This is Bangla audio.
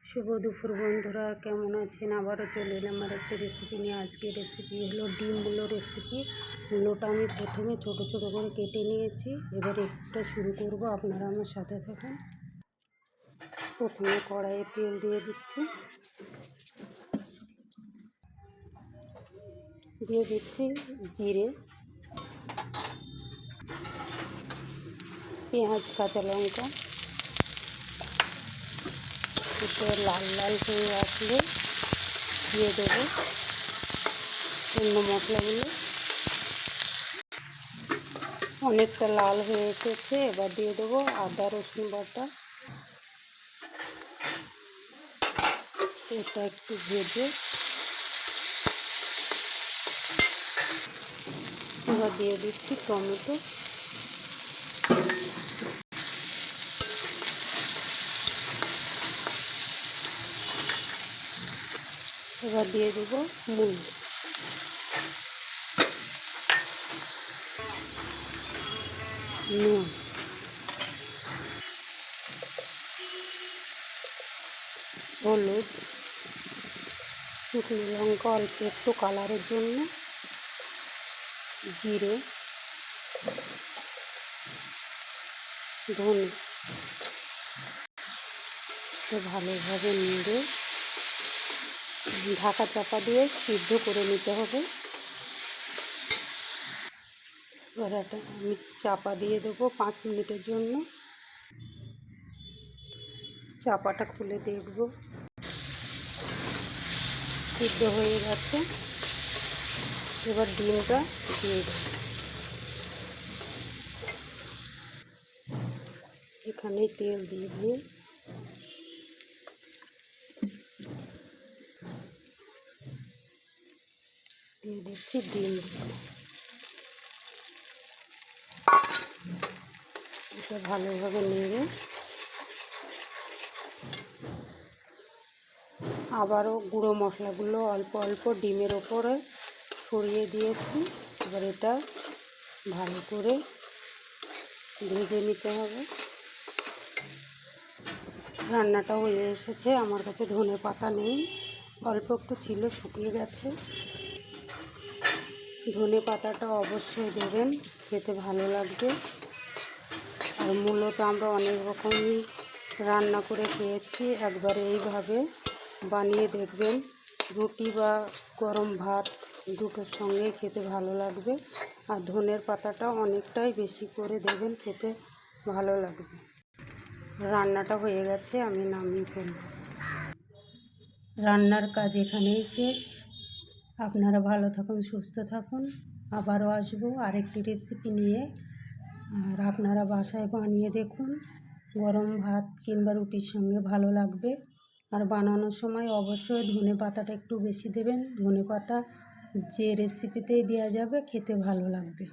শুভ দুপুর বন্ধুরা, কেমন আছেন? আবারও চলে এলাম আর একটা রেসিপি নিয়ে। আজকে রেসিপি হলো ডিম মূলো রেসিপি। মূলোটা আমি প্রথমে ছোট ছোট করে কেটে নিয়েছি। এবার রেসিপিটা শুরু করব, আপনারা আমার সাথে থাকুন। প্রথমে কড়াইয়ে তেল দিয়ে দিচ্ছি, জিরে, পেঁয়াজ, কাঁচা লঙ্কা। একটু লাল লাল হয়ে আসলে দিয়ে দেবো অন্য মশলাগুলো। অনেকটা লাল হয়ে এসেছে, এবার দিয়ে দেবো আদা রসুন বাটা। এটা একটু ভেজে এবার দিয়ে দিচ্ছি টমেটো। এবার দিয়ে দেবো নুন। হলুদ, শুকনো লঙ্কা অল্প একটু কালারের জন্য, জিরে, ধনে। ভালোভাবে নেড়ে ঢাকা চাপা দিয়ে সিদ্ধ করে নিতে হবে। এবার এটা আমি চাপা দিয়ে দেবো 5 মিনিটের জন্য। চাপাটা খুলে দেখব, সিদ্ধ হয়ে গেছে। এবার ডিমটা দিয়ে দেব। এখানে তেল দিয়ে দিচ্ছি ডিম। এটা ভালোভাবে নেড়ে আবারও গুঁড়ো মশলাগুলো অল্প অল্প ডিমের ওপরে ছড়িয়ে দিয়েছি। এবার এটা ভালো করে ভেজে নিতে হবে। রান্নাটা হয়ে এসেছে। আমার কাছে ধনে পাতা নেই, অল্প একটু ছিল, শুকিয়ে গেছে। ধনে পাতাটা অবশ্যই দেবেন, খেতে ভালো লাগবে। আর মূলত আমরা অনেক রকমই রান্না করে খেয়েছি, একবারে এইভাবে বানিয়ে দেখবেন। রুটি বা গরম ভাত দুটোর সঙ্গে খেতে ভালো লাগবে। আর ধনের পাতাটা অনেকটাই বেশি করে দেবেন, খেতে ভালো লাগবে। রান্নাটা হয়ে গেছে, আমি নামিয়ে ফেলব। রান্নার কাজ এখানেই শেষ। আপনারা ভালো থাকুন, সুস্থ থাকুন। আবারও আসবো আরেকটি রেসিপি নিয়ে। আর আপনারা বাসায় বানিয়ে দেখুন, গরম ভাত কিংবা রুটির সঙ্গে ভালো লাগবে। আর বানানোর সময় অবশ্যই ধনে পাতাটা একটু বেশি দেবেন। ধনে পাতা যে রেসিপিতেই দেওয়া যাবে, খেতে ভালো লাগবে।